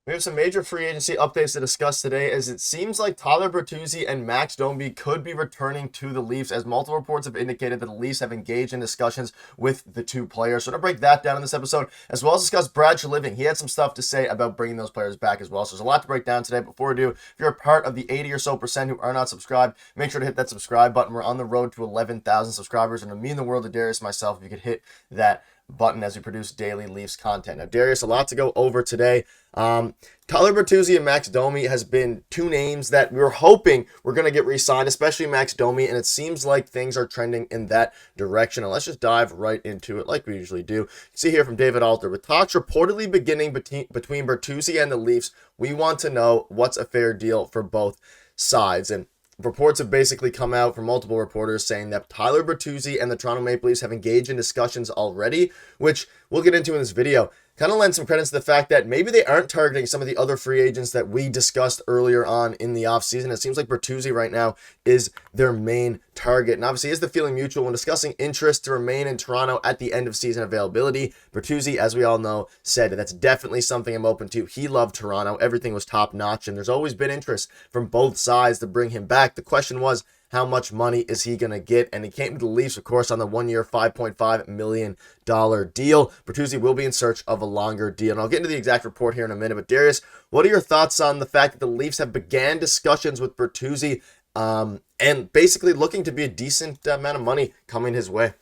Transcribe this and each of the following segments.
We have some major free agency updates to discuss today, as it seems like Tyler Bertuzzi and Max Domi could be returning to the Leafs, as multiple reports have indicated that the Leafs have engaged in discussions with the two players. So to break that down in this episode, as well as discuss Brad Treliving. He had some stuff to say about bringing those players back as well. So there's a lot to break down today. Before we do, if you're a part of the 80 or so percent who are not subscribed, make sure to hit that subscribe button. We're on the road to 11,000 subscribers, and it would mean the world to Darius and myself if you could hit that button as we produce daily Leafs content. Now, Darius, a lot to go over today. Tyler Bertuzzi and Max Domi has been two names that we were hoping were going to get re-signed, especially Max Domi, and it seems like things are trending in that direction. And let's just dive right into it like we usually do. See here from David Alter, with talks reportedly beginning between Bertuzzi and the Leafs, we want to know what's a fair deal for both sides. And reports have basically come out from multiple reporters saying that Tyler Bertuzzi and the Toronto Maple Leafs have engaged in discussions already, which we'll get into in this video. Kind of lend some credence to the fact that maybe they aren't targeting some of the other free agents that we discussed earlier on in the offseason. It seems like Bertuzzi right now is their main target. And obviously, is the feeling mutual when discussing interest to remain in Toronto at the end of season availability? Bertuzzi, as we all know, said that's definitely something I'm open to. He loved Toronto. Everything was top notch, and there's always been interest from both sides to bring him back. The question was, how much money is he going to get? And he came to the Leafs, of course, on the one-year, $5.5 million deal. Bertuzzi will be in search of a longer deal. And I'll get into the exact report here in a minute. But Darius, what are your thoughts on the fact that the Leafs have began discussions with Bertuzzi and basically looking to be a decent amount of money coming his way?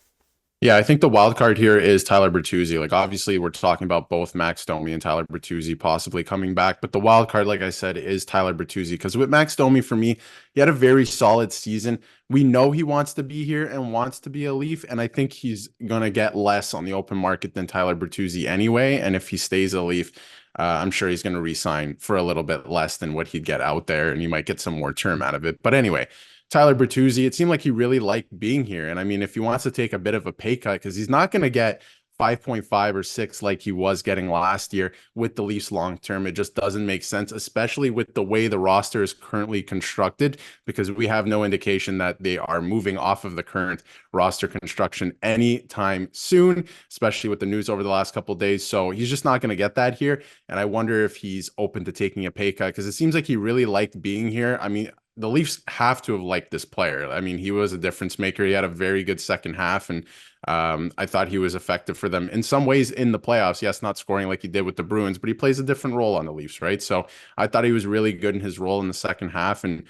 Yeah, I think the wild card here is Tyler Bertuzzi. Like, obviously, we're talking about both Max Domi and Tyler Bertuzzi possibly coming back. But the wild card, like I said, is Tyler Bertuzzi. Because with Max Domi, for me, he had a very solid season. We know he wants to be here and wants to be a Leaf. And I think he's going to get less on the open market than Tyler Bertuzzi anyway. And if he stays a Leaf, I'm sure he's going to re-sign for a little bit less than what he'd get out there. And he might get some more term out of it. But anyway, Tyler Bertuzzi, it seemed like he really liked being here. And I mean, if he wants to take a bit of a pay cut, because he's not going to get 5.5 or 6 like he was getting last year with the Leafs long term, it just doesn't make sense, especially with the way the roster is currently constructed, because we have no indication that they are moving off of the current roster construction anytime soon, especially with the news over the last couple of days. So he's just not going to get that here. And I wonder if he's open to taking a pay cut, because it seems like he really liked being here. I mean, the Leafs have to have liked this player. I mean, he was a difference maker. He had a very good second half, and I thought he was effective for them in some ways in the playoffs. Yes, not scoring like he did with the Bruins, but he plays a different role on the Leafs, right? So I thought he was really good in his role in the second half, and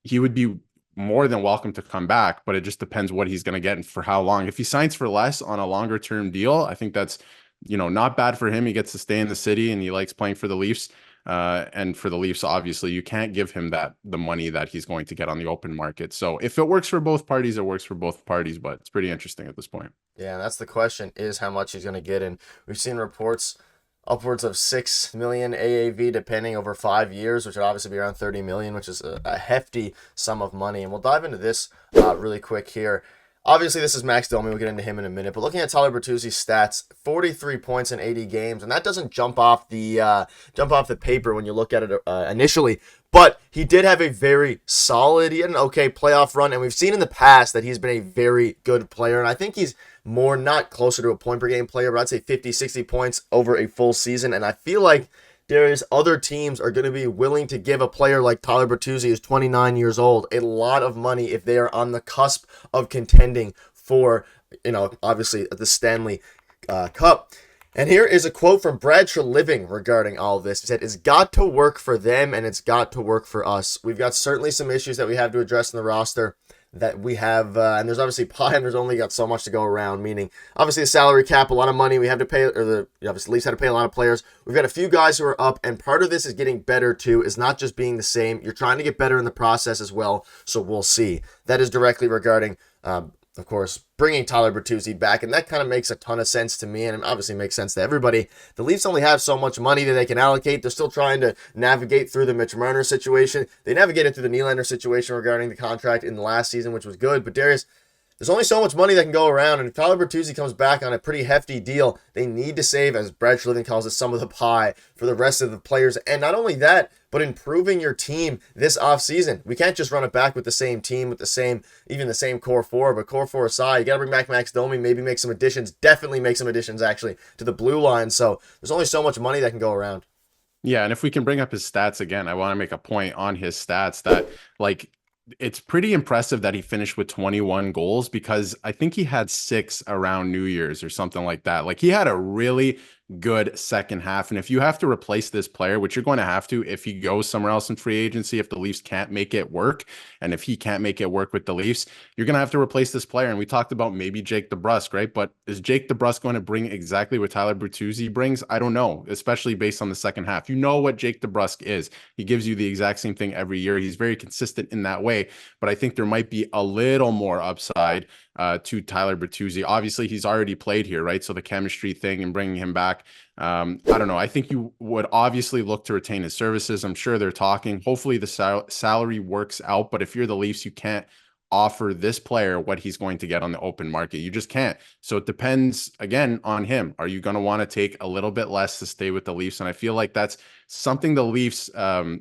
he would be more than welcome to come back, but it just depends what he's going to get and for how long. If he signs for less on a longer term deal, I think that's, not bad for him. He gets to stay in the city and he likes playing for the Leafs. And for the Leafs, obviously, you can't give him the money that he's going to get on the open market. So if it works for both parties, it works for both parties, but it's pretty interesting at this point. Yeah, and that's the question, is how much he's going to get. And we've seen reports upwards of 6 million AAV depending over 5 years, which would obviously be around 30 million, which is a hefty sum of money. And we'll dive into this really quick here. Obviously, this is Max Domi. We'll get into him in a minute. But looking at Tyler Bertuzzi's stats, 43 points in 80 games, and that doesn't jump off the paper when you look at it initially. But he did have a very solid, he had an okay playoff run, and we've seen in the past that he's been a very good player. And I think he's more, not closer to a point per game player, but I'd say 50, 60 points over a full season. And I feel like Darius, other teams are going to be willing to give a player like Tyler Bertuzzi, who's 29 years old, a lot of money if they are on the cusp of contending for, obviously the Stanley Cup. And here is a quote from Brad Treliving regarding all of this. He said, "It's got to work for them and it's got to work for us. We've got certainly some issues that we have to address in the roster that we have, and there's obviously pie, and there's only got so much to go around, meaning obviously the salary cap, a lot of money we have to pay, or obviously Leafs had to pay a lot of players. We've got a few guys who are up, and part of this is getting better too, is not just being the same. You're trying to get better in the process as well, so we'll see." That is directly regarding, of course, bringing Tyler Bertuzzi back, and that kind of makes a ton of sense to me, and it obviously makes sense to everybody. The Leafs only have so much money that they can allocate. They're still trying to navigate through the Mitch Marner situation. They navigated through the Nylander situation regarding the contract in the last season, which was good, but Darius, there's only so much money that can go around, and if Tyler Bertuzzi comes back on a pretty hefty deal, they need to save, as Brad Treliving calls it, some of the pie for the rest of the players. And not only that, but improving your team this offseason. We can't just run it back with the same team, with even the same core four, but core four aside, you got to bring back Max Domi, maybe make some additions, definitely make some additions, actually, to the blue line. So there's only so much money that can go around. Yeah, and if we can bring up his stats again, I want to make a point on his stats that like it's pretty impressive that he finished with 21 goals because I think he had 6 around New Year's or something like that. Like he had a really good second half. And if you have to replace this player, which you're going to have to if he goes somewhere else in free agency, if the Leafs can't make it work, and if he can't make it work with the Leafs, you're going to have to replace this player. And we talked about maybe Jake DeBrusk, right? But is Jake DeBrusk going to bring exactly what Tyler Bertuzzi brings? I don't know, especially based on the second half. You know what Jake DeBrusk is. He gives you the exact same thing every year. He's very consistent in that way, but I think there might be a little more upside to Tyler Bertuzzi. Obviously, he's already played here, right? So the chemistry thing and bringing him back, I don't know. I think you would obviously look to retain his services. I'm sure they're talking. Hopefully the salary works out, but if you're the Leafs, you can't offer this player what he's going to get on the open market. You just can't. So it depends again on him. Are you going to want to take a little bit less to stay with the Leafs? And I feel like that's something the Leafs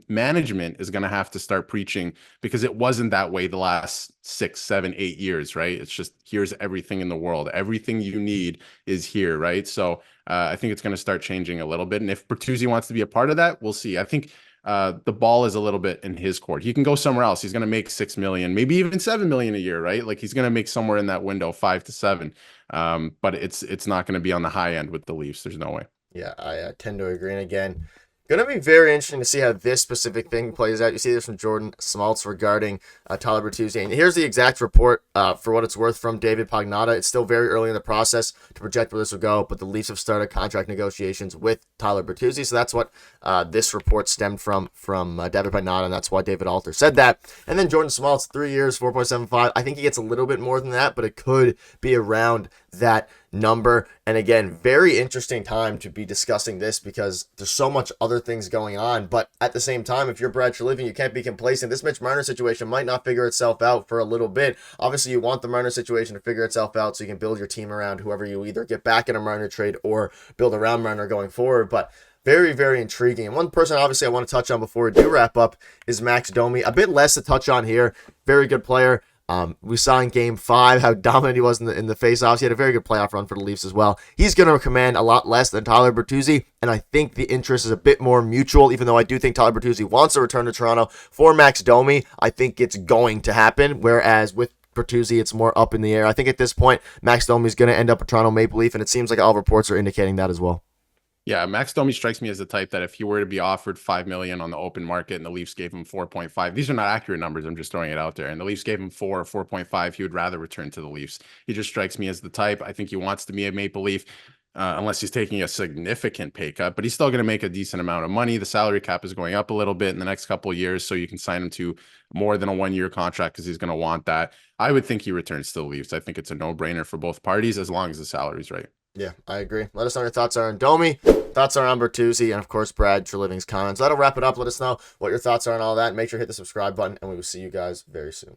management is going to have to start preaching, because it wasn't that way the last 6, 7, 8 years, right? It's just, here's everything in the world. Everything you need is here, right? So I think it's going to start changing a little bit. And if Bertuzzi wants to be a part of that, we'll see. I think the ball is a little bit in his court. He can go somewhere else. He's going to make 6 million, maybe even 7 million a year, right? Like he's going to make somewhere in that window, 5 to 7. But it's not going to be on the high end with the Leafs. There's no way. Yeah, I tend to agree. And again, going to be very interesting to see how this specific thing plays out. You see this from Jordan Smaltz regarding Tyler Bertuzzi. And here's the exact report for what it's worth from David Pagnotta. It's still very early in the process to project where this will go, but the Leafs have started contract negotiations with Tyler Bertuzzi. So that's what this report stemmed from David Pagnotta, and that's why David Alter said that. And then Jordan Smaltz, 3 years, 4.75. I think he gets a little bit more than that, but it could be around that number. And again, very interesting time to be discussing this because there's so much other things going on. But at the same time, if you're Brad Treliving, you can't be complacent. This Mitch Marner situation might not figure itself out for a little bit. Obviously, you want the Marner situation to figure itself out so you can build your team around whoever you either get back in a Marner trade or build around Marner going forward. But very, very intriguing. And one person, obviously, I want to touch on before we do wrap up is Max Domi. A bit less to touch on here. Very good player. We saw in Game 5 how dominant he was in the face-offs. He had a very good playoff run for the Leafs as well. He's going to command a lot less than Tyler Bertuzzi, and I think the interest is a bit more mutual, even though I do think Tyler Bertuzzi wants to return to Toronto. For Max Domi, I think it's going to happen, whereas with Bertuzzi, it's more up in the air. I think at this point, Max Domi is going to end up a Toronto Maple Leaf, and it seems like all reports are indicating that as well. Yeah, Max Domi strikes me as the type that if he were to be offered 5 million on the open market and the Leafs gave him 4.5, these are not accurate numbers, I'm just throwing it out there, and the Leafs gave him 4 or 4.5, he would rather return to the Leafs. He just strikes me as the type. I think he wants to be a Maple Leaf, unless he's taking a significant pay cut, but he's still going to make a decent amount of money. The salary cap is going up a little bit in the next couple of years, so you can sign him to more than a 1-year contract because he's going to want that. I would think he returns to the Leafs. I think it's a no-brainer for both parties as long as the salary's right. Yeah, I agree. Let us know your thoughts are on Domi, thoughts are on Bertuzzi, and of course, Brad Treliving's comments. That'll wrap it up. Let us know what your thoughts are on all that. Make sure to hit the subscribe button, and we will see you guys very soon.